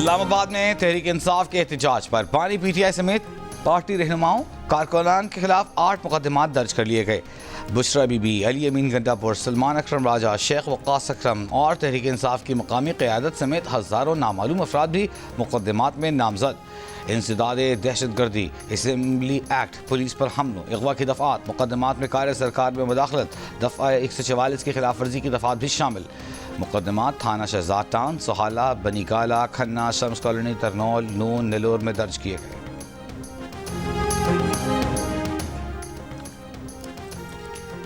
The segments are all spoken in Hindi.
इस्लामाबाद में तहरीक इंसाफ के एहतजाज पर बानी पीटीआई समेत पार्टी रहनुमाओं कारकुनान के खिलाफ 8 मुकदमात दर्ज कर लिए गए। बुशरा बीबी, अली अमीन गंडापुर, सलमान अकरम राजा, शेख वक़ास अकरम और तहरीक इंसाफ की मकामी क़यादत समेत हज़ारों नामालूम अफराद भी मुकदमात में नामजद। इंसदाद दहशतगर्दी, असम्बली एक्ट, पुलिस पर हमलों, अगवा की दफ़ात, मुकदमात में कार्य सरकार में मुदाखलत, दफ़ा 144 की खिलाफ वर्जी की दफ़ात भी शामिल। मुकदमात थाना शहजाद टाउन, सोहाला, बनीगाला, खन्ना, शम्स कॉलोनी, तरनौल, नून, नेलोर में दर्ज किए गए।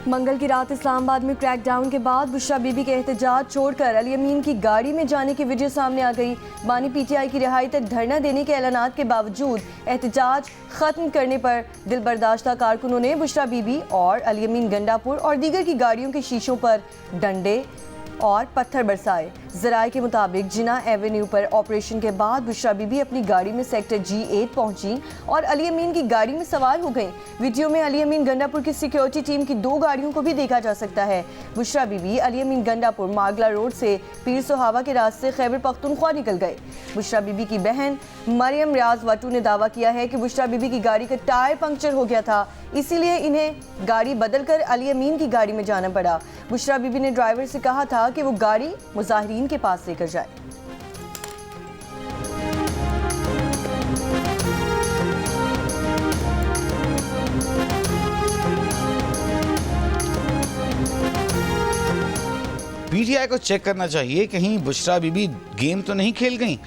मंगल की रात इस्लामाबाद में क्रैकडाउन के बाद बुशरा बीबी के एहतजाज छोड़कर अली अमीन की गाड़ी में जाने की वीडियो सामने आ गई। बानी पीटीआई की रिहाई तक धरना देने के ऐलानात के बावजूद एहतजाज खत्म करने पर दिलबर्दाश्ता कारकुनों ने बुशरा बीबी और अली अमीन गंडापुर और दीगर की गाड़ियों के शीशों पर डंडे और पत्थर बरसाए। ज़राए के मुताबिक जिना एवेन्यू पर ऑपरेशन के बाद बुशरा बीबी अपनी गाड़ी में सेक्टर G8 पहुंची और अली अमीन की गाड़ी में सवार हो गई। वीडियो में अली अमीन गंडापुर की सिक्योरिटी टीम की 2 गाड़ियों को भी देखा जा सकता है। बुशरा बीबी अली अमीन गंडापुर मागला रोड से पीर सोहावा के रास्ते खैबर पख्तूनख्वा निकल गए। बुशरा बीबी की बहन मरियम रियाज वटू ने दावा किया है कि बुशरा बीबी की गाड़ी का टायर पंक्चर हो गया था, इसीलिए इन्हें गाड़ी बदलकर अली अमीन की गाड़ी में जाना पड़ा। बुशरा बीबी ने ड्राइवर से कहा था कि वो गाड़ी मुजाहिरीन के पास लेकर जाए। पीटीआई को चेक करना चाहिए कहीं बुशरा बीबी गेम तो नहीं खेल गई।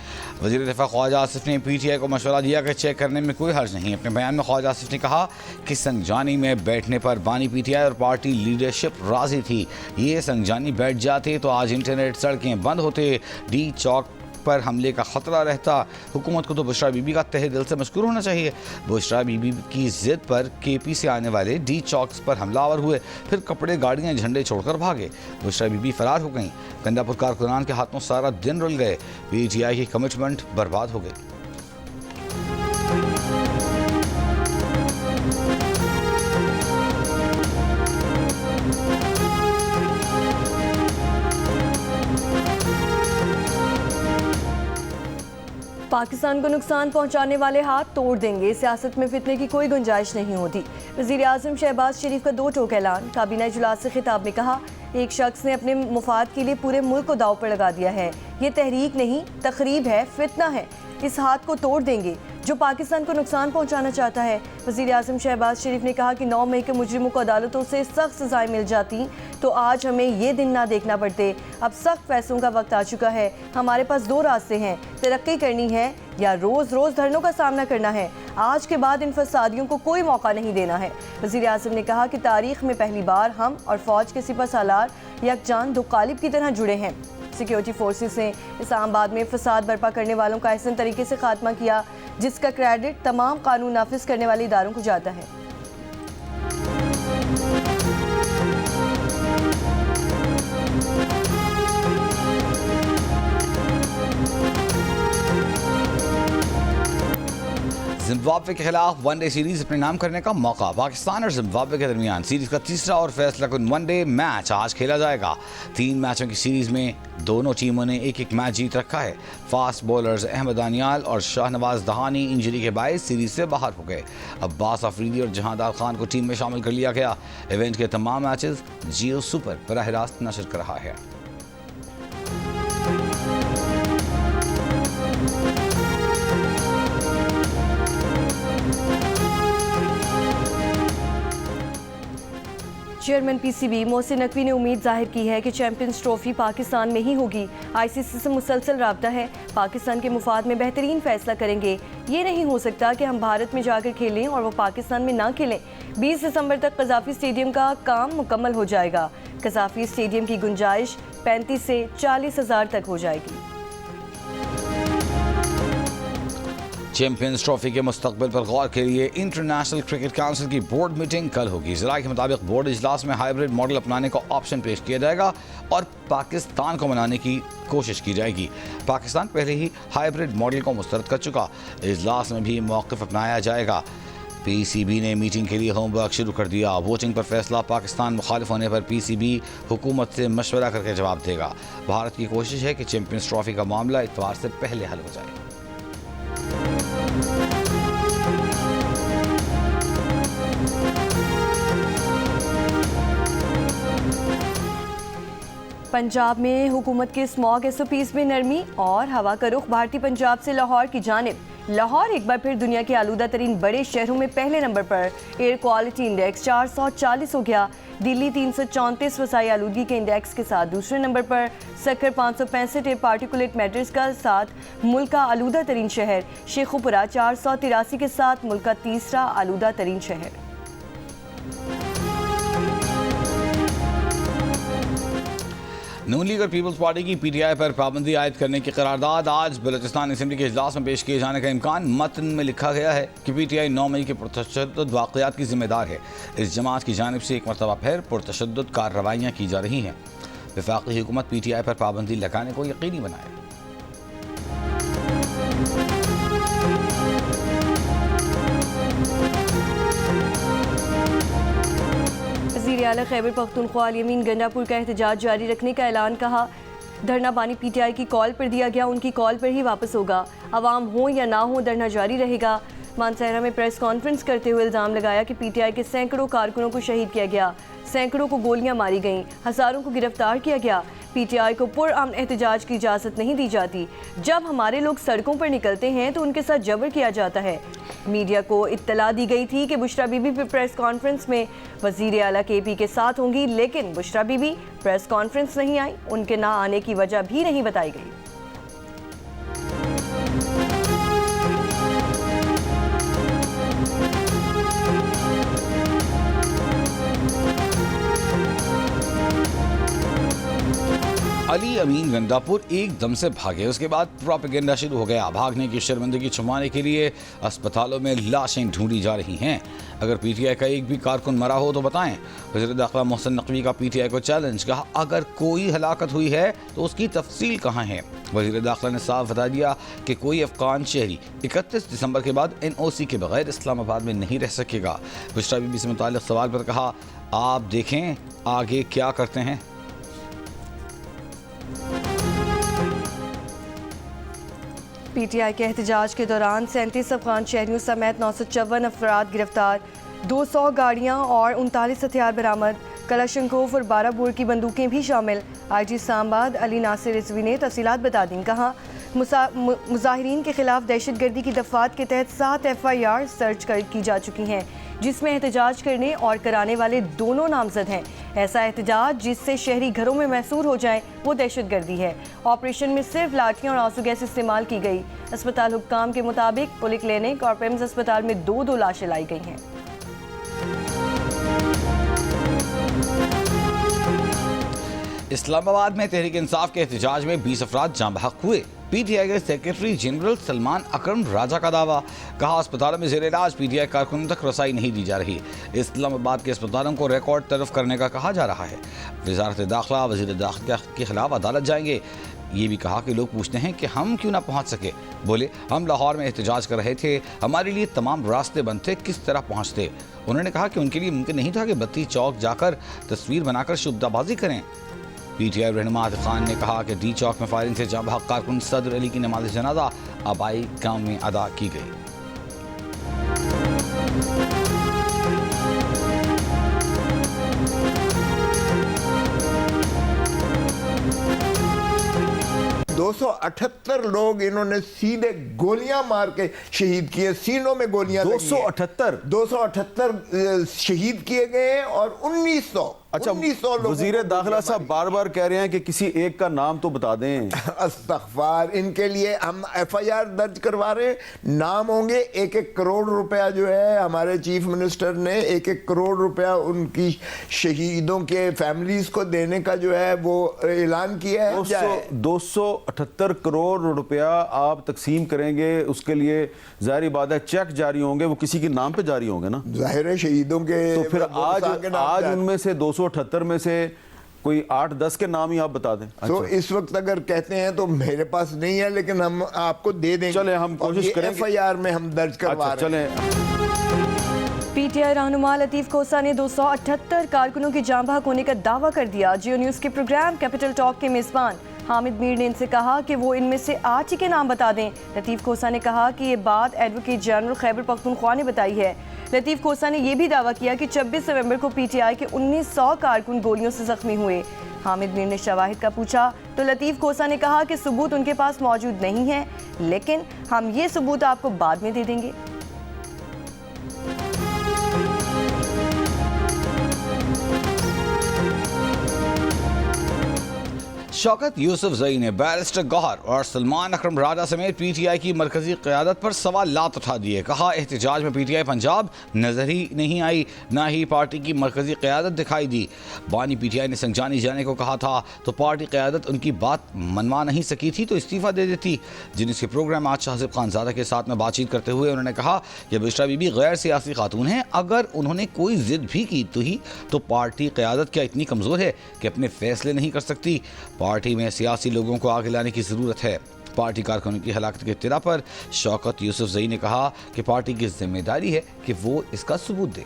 वज़ीर दिफा ख्वाजा आसिफ ने पीटीआई को मशवरा दिया कि चेक करने में कोई हर्ज नहीं। अपने बयान में ख्वाजा आसिफ ने कहा कि संगजानी में बैठने पर बानी पीटीआई और पार्टी लीडरशिप राजी थी। ये संगजानी बैठ जाते तो आज इंटरनेट, सड़कें बंद होते, डी चौक पर हमले का खतरा रहता। हुकूमत को तो बुशरा बीबी का तहे दिल से मशकूर होना चाहिए। बुशरा बीबी की जिद पर केपी से आने वाले डी चौक्स पर हमलावर हुए, फिर कपड़े, गाड़ियां, झंडे छोड़कर भागे। बुशरा बीबी फरार हो गईं। गंडापुर कारकुनान के हाथों सारा दिन रुल गए। पीटीआई की कमिटमेंट बर्बाद हो गई। पाकिस्तान को नुकसान पहुंचाने वाले हाथ तोड़ देंगे, सियासत में फितने की कोई गुंजाइश नहीं होती। वज़ीर आज़म शहबाज शरीफ का 2 टोक ऐलान। काबीना इजलास से खिताब में कहा, एक शख्स ने अपने मुफाद के लिए पूरे मुल्क को दाव पर लगा दिया है। ये तहरीक नहीं, तखरीब है, फितना है। इस हाथ को तोड़ देंगे जो पाकिस्तान को नुकसान पहुंचाना चाहता है। वज़ीर आज़म शहबाज शरीफ ने कहा कि 9 मई के मुजरिमों को अदालतों से सख्त सजाएं मिल जाती तो आज हमें ये दिन ना देखना पड़ते। अब सख्त फैसलों का वक्त आ चुका है। हमारे पास 2 रास्ते हैं, तरक्की करनी है या रोज़ रोज़ धरनों का सामना करना है। आज के बाद इन फसादियों को कोई मौका नहीं देना है। वज़ीर आज़म ने कहा कि तारीख में पहली बार हम और फ़ौज के सिपह सालार यकजान 2 कालिब की तरह जुड़े हैं। सिक्योरिटी फोर्सेस ने इस्लामाबाद में फसाद बर्पा करने वालों का ऐसे तरीके से खात्मा किया जिसका क्रेडिट तमाम कानून नाफिज करने वाले इदारों को जाता है। जिम्बाब्वे के खिलाफ वनडे सीरीज अपने नाम करने का मौका। पाकिस्तान और जिम्बाब्वे के दरमियान सीरीज का तीसरा और फैसला कुन वनडे मैच आज खेला जाएगा। 3 मैचों की सीरीज में दोनों टीमों ने 1-1 मैच जीत रखा है। फास्ट बॉलर्स अहमद दानियाल और शाहनवाज दहानी इंजरी के बायस सीरीज से बाहर हो गए। अब्बास अफरीदी और जहांदार खान को टीम में शामिल कर लिया गया। इवेंट के तमाम मैचेस जियो सुपर बराह रास्त नशर कर रहा है। चेयरमैन पीसीबी मोहसिन नकवी ने उम्मीद जाहिर की है कि चैंपियंस ट्रॉफी पाकिस्तान में ही होगी। आईसीसी से मुसलसल राब्ता है, पाकिस्तान के मुफाद में बेहतरीन फैसला करेंगे। ये नहीं हो सकता कि हम भारत में जाकर खेलें और वो पाकिस्तान में ना खेलें। 20 दिसंबर तक कज़ाफ़ी स्टेडियम का काम मुकम्मल हो जाएगा। कज़ाफ़ी स्टेडियम की गुंजाइश 35 से 40 हज़ार तक हो जाएगी। चैंपियंस ट्रॉफी के मुस्तकबिल पर गौर के लिए इंटरनेशनल क्रिकेट काउंसिल की बोर्ड मीटिंग कल होगी। ज़राए के मुताबिक बोर्ड इजलास में हाइब्रिड मॉडल अपनाने का ऑप्शन पेश किया जाएगा और पाकिस्तान को मनाने की कोशिश की जाएगी। पाकिस्तान पहले ही हाइब्रिड मॉडल को मुस्तरद कर चुका। इजलास में भी मौक़िफ़ अपनाया जाएगा। PCB ने मीटिंग के लिए होमवर्क शुरू कर दिया। वोटिंग पर फैसला पाकिस्तान मुखालिफ होने पर PCB हुकूमत से मशवरा करके जवाब देगा। भारत की कोशिश है कि चैंपियंस ट्रॉफी का मामला इतवार से पहले हल हो जाए। पंजाब में हुकूमत के स्मॉग SOPs में नरमी और हवा का रुख भारतीय पंजाब से लाहौर की जानिब। लाहौर एक बार फिर दुनिया के आलूदा तरीन बड़े शहरों में पहले नंबर पर। एयर क्वालिटी इंडेक्स 440 हो गया। दिल्ली 334 वसाई आलूदगी के इंडेक्स के साथ दूसरे नंबर पर। सक्कर 565 एयर पार्टिकुलेट मैटर्स का साथ मुल्क का आलूदा तरीन शहर। शेखुपुरा 483 के साथ मुल्क का तीसरा आलूदा तरीन शहर। नून लीग और पीपल्स पार्टी की PTI पर पाबंदी आयद करने की करारदाद आज बलूचिस्तान असेंबली के इजलास में पेश किए जाने का इम्कान। मतन में लिखा गया है कि PTI 9 मई के पुरतशद्दुद वाक़यात की जिम्मेदार है। इस जमात की जानिब से एक मरतबा फिर पुरतशद्दुद कार्रवाइयाँ की जा रही हैं। वफाकी हुकूमत PTI पर पाबंदी लगाने को यकीनी बनाए। वज़ीर आला खैबर पख्तूनख्वा यमीन गंडापुर का एहतजाज जारी रखने का ऐलान। कहा धरना पानी PTI की कॉल पर दिया गया, उनकी कॉल पर ही वापस होगा। अवाम हो या ना हो धरना जारी रहेगा। मानसहरा में प्रेस कॉन्फ्रेंस करते हुए इल्ज़ाम लगाया कि PTI के सैकड़ों कारकुनों को शहीद किया गया, सैकड़ों को गोलियां मारी गईं, हज़ारों को गिरफ्तार किया गया। PTI को पुरअमन एहतजाज की इजाज़त नहीं दी जाती। जब हमारे लोग सड़कों पर निकलते हैं तो उनके साथ जबर किया जाता है। मीडिया को इत्तला दी गई थी कि बुशरा बीबी प्रेस कॉन्फ्रेंस में वज़ीर आला KP के साथ होंगी, लेकिन बुशरा बीबी प्रेस कॉन्फ्रेंस नहीं आई। उनके ना आने की वजह भी नहीं बताई गई। अली अमीन गंडापुर एकदम से भागे। उसके बाद प्रोपेगेंडा शुरू हो गया। भागने की शर्मिंदगी छुपाने के लिए अस्पतालों में लाशें ढूंढी जा रही हैं। अगर PTI का एक भी कारकुन मरा हो तो बताएं। वज़ीर दाखिला मोहसिन नकवी का PTI को चैलेंज। कहा अगर कोई हलाकत हुई है तो उसकी तफसील कहाँ है। वज़ीर दाखिला ने साफ बता दिया कि कोई अफगान शहरी 31 दिसंबर के बाद NOC के बगैर इस्लामाबाद में नहीं रह सकेगा। बुशरा बीबी से मुताल्लिक़ सवाल पर कहा आप देखें आगे क्या करते हैं। PTI के एहतजाज के दौरान 37 अफगान शहरियों समेत 954 अफराद गिरफ्तार, 200 गाड़ियाँ और 39 हथियार बरामद, कलाशंकोव और 12 बोर की बंदूकें भी शामिल। IG इस्लामाबाद अली नासिर रिजवी ने तफसीलात बता दी। कहा मुजाहिरीन के खिलाफ दहशतगर्दी की दफात के तहत 7 FIR दर्ज की जा चुकी हैं, जिसमें एहतजाज करने और कराने वाले दोनों नामजद हैं। ऐसा एहतजाज जिससे शहरी घरों में महसूर हो जाए वो दहशतगर्दी है। ऑपरेशन में सिर्फ लाठियाँ और आंसू गैस इस्तेमाल की गई। अस्पताल हुक्काम के मुताबिक पुलिस क्लिनिक और पेम्स अस्पताल में 2 लाशें लाई गई हैं। इस्लामाबाद में तहरीक इंसाफ के एहतजाज में 20 अफराद जाँ बहक हुए। PTI के सेक्रेटरी जनरल सलमान अकरम राजा का दावा। कहा अस्पतालों में ज़ेर इलाज PTI कारकुनों तक रसाई नहीं दी जा रही। इस्लामाबाद के अस्पतालों को रिकॉर्ड तरफ करने का कहा जा रहा है। वज़ारत दाखिला वज़ीर दाखिला के खिलाफ अदालत जाएंगे। ये भी कहा कि लोग पूछते हैं कि हम क्यों ना पहुंच सके। बोले हम लाहौर में एहतजाज कर रहे थे, हमारे लिए तमाम रास्ते बंद थे, किस तरह पहुंचते। उन्होंने कहा कि उनके लिए मुमकिन नहीं था कि बत्ती चौक जाकर तस्वीर बनाकर शुबदाबाजी करें। PTI रहनुमा आतिफ खान ने कहा कि D चौक में फायरिंग से जाँ बहक कारकुन सदर अली की नमाज जनाजा आबाई गांव में अदा की गई। दो 278 लोग इन्होंने सीधे गोलियां मार के शहीद किए, सीनों में गोलियां 278 शहीद किए गए और 1900 अच्छा, वजीर दाखिला साहब बार बार कह रहे हैं कि किसी एक का नाम तो बता दें। अस्तगफार, इनके लिए हम FIR दर्ज करवा रहे हैं। नाम होंगे। 1-1 करोड़ रुपया जो है हमारे चीफ मिनिस्टर ने 1-1 करोड़ रुपया उनकी शहीदों के फैमिलीज को देने का जो है वो ऐलान किया है। 278 करोड़ रुपया आप तकसीम करेंगे, उसके लिए जाहिर बात है चेक जारी होंगे, वो किसी के नाम पे जारी होंगे ना, जाहिर है शहीदों के। तो फिर आज उनमें से 278 में से कोई 8-10 के नाम ही आप बता दें। तो इस वक्त अगर कहते हैं तो मेरे पास नहीं है, लेकिन हम आपको दे देंगे। चले हम कोशिश करें FIR में हम दर्ज करवा रहे हैं। चलें। पीटीआई रहनुमा लतीफ कोसा ने 278 कारकुनों के जाँ बहक होने का दावा कर दिया। जियो न्यूज़ के प्रोग्राम कैपिटल टॉक के मेज़बान हामिद मीर ने इनसे कहा कि वो इनमें से 8 के नाम बता दें। लतीफ कोसा ने कहा कि ये बात एडवोकेट जनरल खैबर पख्तूनख्वा ने बताई है। लतीफ कोसा ने यह भी दावा किया कि 26 नवंबर को पीटीआई के 1900 कारकुन गोलियों से जख्मी हुए। हामिद मीर ने शवाहिद का पूछा तो लतीफ कोसा ने कहा कि सबूत उनके पास मौजूद नहीं है, लेकिन हम ये सबूत आपको बाद में दे देंगे। शौकत यूसुफजई ने बैरिस्टर गौहर और सलमान अकरम राजा समेत पीटीआई की मरकजी क़यादत पर सवालात उठा दिए। कहा एहतजाज में पीटीआई पंजाब नजर ही नहीं आई, ना ही पार्टी की मरकजी क़यादत दिखाई दी। बानी पीटीआई ने संजानी जाने को कहा था तो पार्टी क़यादत उनकी बात मनवा नहीं सकी थी तो इस्तीफ़ा दे देती। जिन्स के प्रोग्राम आज शाहज़िब खानज़ादा के साथ में बातचीत करते हुए उन्होंने कहा कि बुशरा बीबी गैर सियासी खातून हैं, अगर उन्होंने कोई ज़िद भी की तो पार्टी क़यादत क्या इतनी कमज़ोर है कि अपने फैसले नहीं कर सकती। पार्टी में सियासी लोगों को आगे लाने की ज़रूरत है। पार्टी कारकुनों की हलाकत के इत्तला पर शौकत यूसुफजई ने कहा कि पार्टी की जिम्मेदारी है कि वो इसका सबूत दे।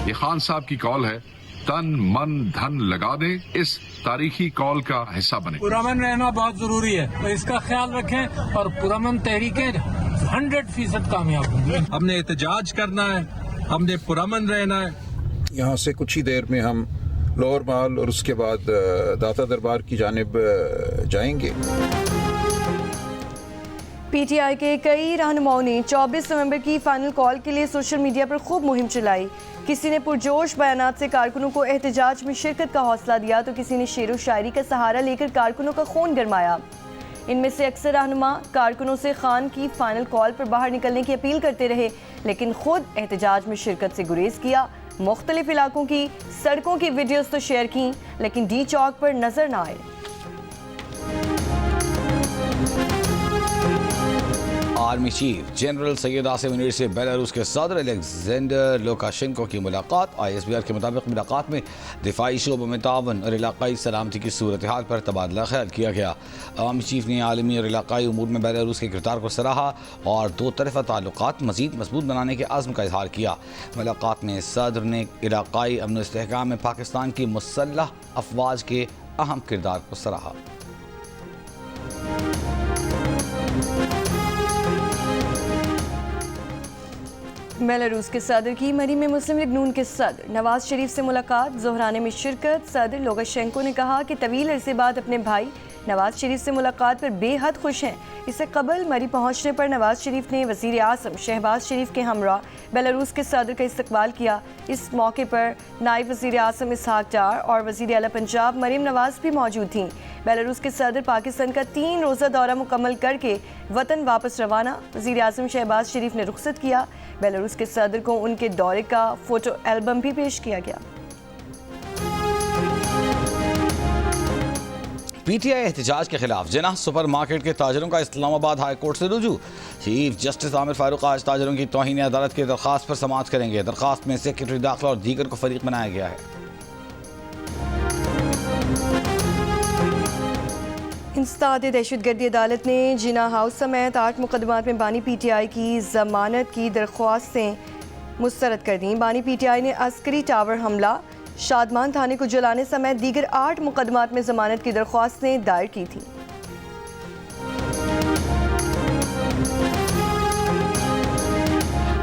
ये खान साहब की कॉल है, तन मन धन लगा दे, इस तारीखी कॉल का हिस्सा बने। पुरअमन रहना बहुत जरूरी है, तो इसका ख्याल रखें और पुरअमन तहरीकें 100% कामयाब होंगी। हमने एहतजाज करना है, हमने पुरअमन रहना है। यहाँ से कुछ ही देर में हम लोअर माल और उसके बाद दाता दरबार की जानिब जाएंगे। पीटीआई के कई रहनुमाओं ने 24 नवंबर की फाइनल कॉल के लिए सोशल मीडिया पर खूब मुहिम चलाई। किसी ने पुरजोश बयानात से कारकुनों को एहतजाज में शिरकत का हौसला दिया तो किसी ने शेर व शायरी का सहारा लेकर कारकुनों का खून गरमाया। इनमें से अक्सर रहनुमा कारकुनों से खान की फाइनल कॉल पर बाहर निकलने की अपील करते रहे, लेकिन खुद एहतजाज में शिरकत से गुरेज किया। मुख्तलिफ इलाकों की सड़कों की वीडियोस तो शेयर की, लेकिन डी चौक पर नजर न आए। Army chief general Syed Asim Munir से बेलारूस के सदर अलेक्जेंडर लुकाशेंको की मुलाकात। ISBR के मुताबिक मुलाकात में दिफाई शोबे में तावन और इलाकाई सलामती की सूरत हाल पर तबादला ख्याल किया गया। आर्मी चीफ ने आलमी और इलाकाई उमूर में बेलारूस के किरदार को सराहा और दो तरफा ताल्लुकात मज़ीद मजबूत बनाने के आज़म का इजहार किया। मुलाकात में सदर ने इलाकाई अमन व इस्तेहकाम में पाकिस्तान की मुसल्लह अफवाज के अहम किरदार को सराहा। बेलारूस के सदर की मरी में मुस्लिम लीग नून के सदर नवाज शरीफ से मुलाकात। जोहराने में शिरकत। सदर लुकाशेंको ने कहा कि तवील अरसे बाद अपने भाई नवाज शरीफ से मुलाकात पर बेहद खुश हैं। इससे कबल मरी पहुंचने पर नवाज शरीफ ने वज़ीर आज़म शहबाज शरीफ के हमरा बेलारूस के सदर का इस्तकबाल किया। इस मौके पर नायब वज़ीर आज़म इसहाक डार और वज़ीर आला पंजाब मरीम नवाज भी मौजूद थीं। बेलारूस के सदर पाकिस्तान का 3 रोज़ा दौरा मुकम्मल करके वतन वापस रवाना। वज़ीर आज़म शहबाज शरीफ ने रुखसत किया। बेलारूस के सदर को उनके दौरे का फ़ोटो एल्बम भी पेश किया गया। पीटीआई एहतजाज के खिलाफ जिन्ना सुपर मार्केट के ताजरों का इस्लामाबाद हाई कोर्ट से रुजू। चीफ जस्टिस आमिर फारूक आज ताजरों की तौहीन अदालत की दरख्वास्त पर समाअत करेंगे। दरख्वास्त में सेक्रेटरी दाखिला और दीगर को फरीक बनाया गया है। इंसदाद दहशतगर्दी अदालत ने जिना हाउस समेत 8 मुकदमात में बानी पीटीआई की जमानत की दरख्वास्तें मुस्तरद कर दी। बानी पीटीआई ने अस्करी टावर हमला, शादमान थाने को जलाने समेत दीगर 8 मुकदमात में जमानत की दरख्वास्तें दायर की थी।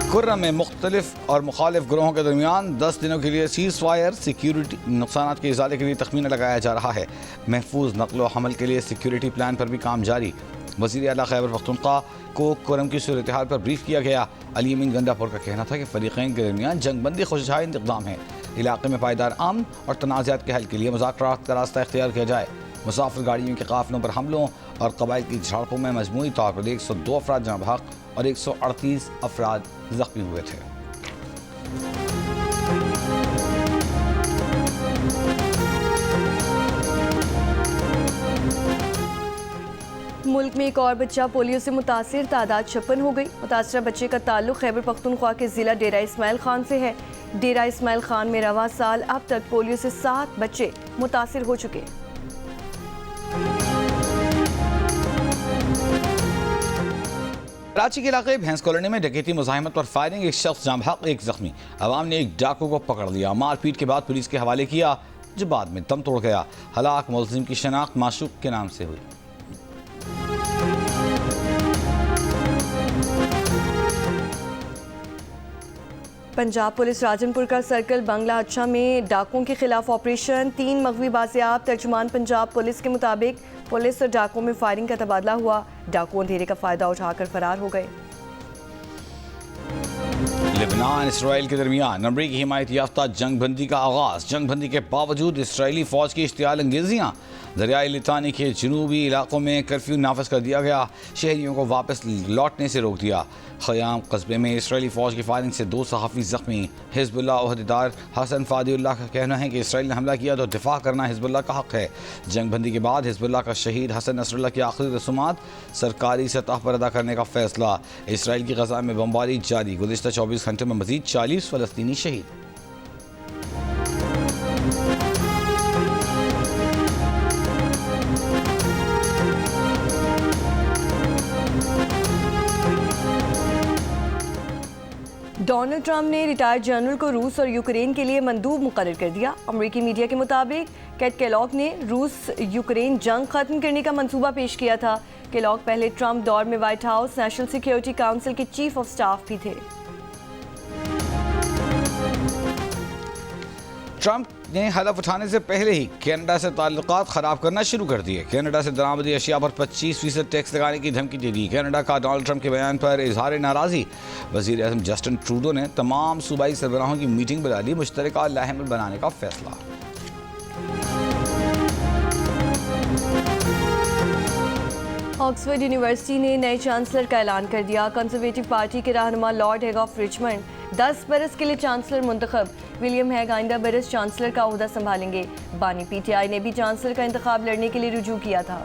कुर्रम में मुख्तलिफ और मुखालिफ ग्रोहों के दरमियान 10 दिनों के लिए सीज़ फायर सिक्योरिटी नुकसान के इजाले के लिए तखमीना लगाया जा रहा है। महफूज नकलो हमल के लिए सिक्योरिटी प्लान पर भी काम जारी। वज़ीर आला खैबर पख्तूनख्वा को कुर्रम की सूरत हाल पर ब्रीफ किया गया। अली अमीन गंडापुर का कहना था कि फरीक़ैन के दरमियान जंग बंदी खुशहाइंद इक़दाम है। इलाके में पायदार अमन और तनाज़ात के हल के लिए मुज़ाकरात का रास्ता इख्तियार किया जाए। मुसाफिर गाड़ियों के काफ़िलों पर हमलों और कबाइल की झड़पों में मजमूई तौर पर 102 अफराद जाँ बहक और 138 अफराद जख्मी हुए थे। मुल्क में एक और बच्चा पोलियो से मुतासिर, तादाद 56 हो गई। मुतासरा बच्चे का ताल्लुक खैबर पख्तूनख्वा के ज़िला डेरा इस्माइल खान से है। डेरा इस्माइल खान में रवां साल अब तक पोलियो से 7 बच्चे मुतासिर हो चुके हैं। कराची के इलाके भैंस कॉलोनी में डकैती मुजाहिमत पर फायरिंग, एक शख्स जाम हक, एक जख्मी। अवाम ने एक डाकू को पकड़ लिया, मारपीट के बाद पुलिस के हवाले किया, जो बाद में दम तोड़ गया। हलाक मुलजिम की शनाख्त माशूक के नाम से हुई। पंजाब पुलिस राजनपुर का सर्कल बंगला अच्छा में डाकुओं के खिलाफ ऑपरेशन, 3 मगवी बाजियाब। तर्जुमान पंजाब पुलिस के मुताबिक पुलिस और डाकुओं में फायरिंग का तबादला हुआ, डाकू अंधेरे का फायदा उठाकर फरार हो गए। लेबनान इसराइल के दरमियान अमरीकी हिमायत याफ्ता जंग बंदी का आगाज। जंग बंदी के बावजूद इसराइली फौज की इश्तियाल अंगेजियाँ। दरियाई लितानी के जनूबी इलाकों में कर्फ्यू नाफज कर दिया गया, शहरियों को वापस लौटने से रोक दिया। खयाम कस्बे में इसराइली फौज की फायरिंग से 2 सहाफ़ी जख्मी। हिजबुल्लाह अहदेदार हसन फादिउल्लाह का कहना है कि इसराइल ने हमला किया तो दिफा करना हिजबुल्लाह का हक है। जंग बंदी के बाद हिजबुल्लाह का शहीद हसन नसरुल्लाह की आखिरी रसूमात सरकारी सतह पर अदा करने का फैसला। इसराइल की गजा में बमबारी जारी, गुज़िश्ता 24 घंटों में मजीद 40 फ़लस्तीनी शहीद। डोनाल्ड ट्रंप ने रिटायर्ड जनरल को रूस और यूक्रेन के लिए मंदूब मुकर्रर कर दिया। अमरीकी मीडिया के मुताबिक कैट केलॉग ने रूस यूक्रेन जंग खत्म करने का मंसूबा पेश किया था। केलॉग पहले ट्रंप दौर में white house national security council के चीफ ऑफ स्टाफ भी थे। ट्रंप ने हलफ उठाने से पहले ही कनाडा से ताल्लुकात ख़राब करना शुरू कर दिए। कनाडा से दरामदी अशिया पर 25% टैक्स लगाने की धमकी दे दी। कनाडा का डोनाल्ड ट्रंप के बयान पर इजहार नाराज़ी। वज़ीर आज़म जस्टिन ट्रूडो ने तमाम सूबाई सरबराहों की मीटिंग बुला ली, मुश्तरका लाहमल बनाने का फैसला। ऑक्सफोर्ड यूनिवर्सिटी ने नए चांसलर का ऐलान कर दिया। कंजर्वेटिव पार्टी के रहनुमा लॉर्ड हैग ऑफ रिचमंड 10 बरस के लिए चांसलर मुंतखब। विलियम हैग आइंदा बरस चांसलर का ओहदा संभालेंगे। बानी पीटीआई ने भी चांसलर का इंतखाब लड़ने के लिए रुजू किया था।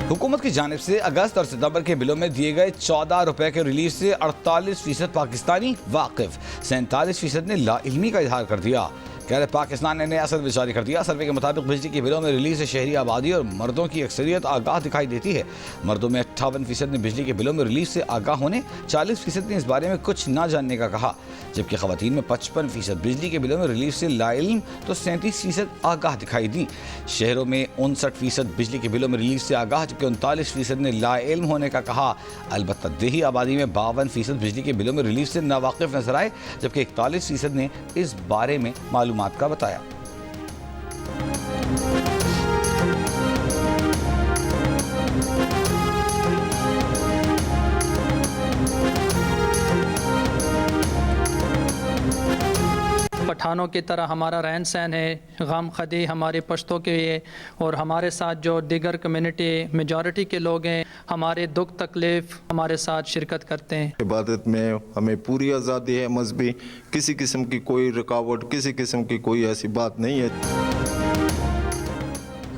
हुकूमत की जानिब से अगस्त और सितंबर के बिलों में दिए गए 14 रुपए के रिलीफ से 48% पाकिस्तानी वाकिफ, 47% ने लाइल्मी का इजहार कर दिया। कह पाकिस्तान ने नया सर्वे जारी कर दिया। सर्वे के मुताबिक बिजली के बिलों में रिलीज से शहरी आबादी और मर्दों की अक्सरियत आगाह दिखाई देती है। मर्दों में 58% ने बिजली के बिलों में रिलीज से आगाह होने, 40% ने इस बारे में कुछ ना जानने का कहा, जबकि खवातीन में 55% बिजली के बिलों में रिलीज से लाइल्म तो 37% आगाह दिखाई दी। शहरों में 59% बिजली के बिलों में रिलीज से आगाह, जबकि 39% ने लाइल्म होने का कहा। अलबत्ता देही आबादी में 52% बिजली के बिलों में रिलीज से नावाकिफ नजर आए, जबकि 41% ने इस बारे में मालूमात का बताया। पठानों की तरह हमारा रहन सहन है, गम खदी हमारे पश्तों के लिए, और हमारे साथ जो दिगर कम्युनिटी मेजॉरिटी के लोग हैं हमारे दुख तकलीफ हमारे साथ शिरकत करते हैं। इबादत में हमें पूरी आज़ादी है मजहबी, किसी किस्म की कोई रुकावट, किसी किस्म की कोई ऐसी बात नहीं है।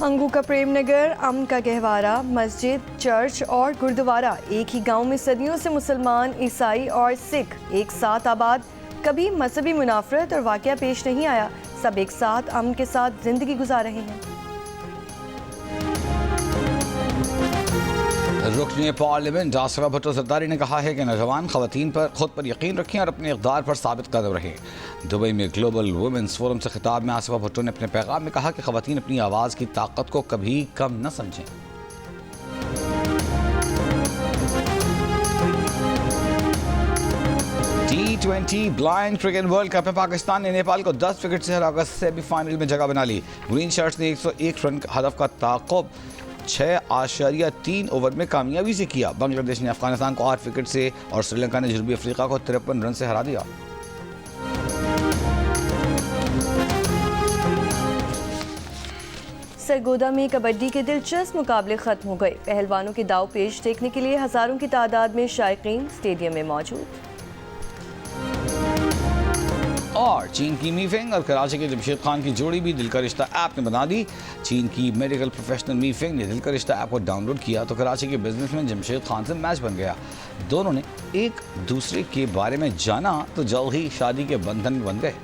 हंगू का प्रेम नगर, अमन का गहवारा, मस्जिद, चर्च और गुरुद्वारा एक ही गांव में सदियों से मुसलमान, ईसाई और सिख एक साथ आबाद। कभी मजहबी मुनाफरत और वाक़या पेश नहीं आया, सब एक साथ अमन के साथ जिंदगी गुजार रहे हैं। रुकनी पार्लियामेंट आसिफा भुट्टो ज़रदारी ने कहा है कि नौजवान ख़वातीन पर खुद पर यकीन रखें और अपने इक़्तिदार पर साबित कदम रहें। दुबई में ग्लोबल वुमेंस फोरम से खिताब में आसिफा भुट्टो ने अपने पैगाम में कहा कि ख़वातीन अपनी आवाज़ की ताकत को कभी कम न समझें। T20 blind cricket world cup में पाकिस्तान ने नेपाल को 10 विकेट से हराकर सेमीफाइनल में जगह बना ली। ग्रीन शर्ट्स ने 101 रन हदफ का ताक़ुब 6.3 ओवर में कामयाबी से किया। बांग्लादेश ने अफगानिस्तान को 8 विकेट से और श्रीलंका ने जनूबी अफ्रीका को 53 रन से हरा दिया। सरगोदा में कबड्डी के दिलचस्प मुकाबले खत्म हो गए। पहलवानों के दाव पेश देखने के लिए हजारों की तादाद में शायकीन स्टेडियम में मौजूद। और चीन की मी फेंग और कराची के जमशेद खान की जोड़ी भी दिल का रिश्ता ऐप ने बना दी। चीन की मेडिकल प्रोफेशनल मी फेंग ने दिल का रिश्ता ऐप को डाउनलोड किया तो कराची के बिजनेसमैन जमशेद खान से मैच बन गया। दोनों ने एक दूसरे के बारे में जाना तो जल्द ही शादी के बंधन बन गए।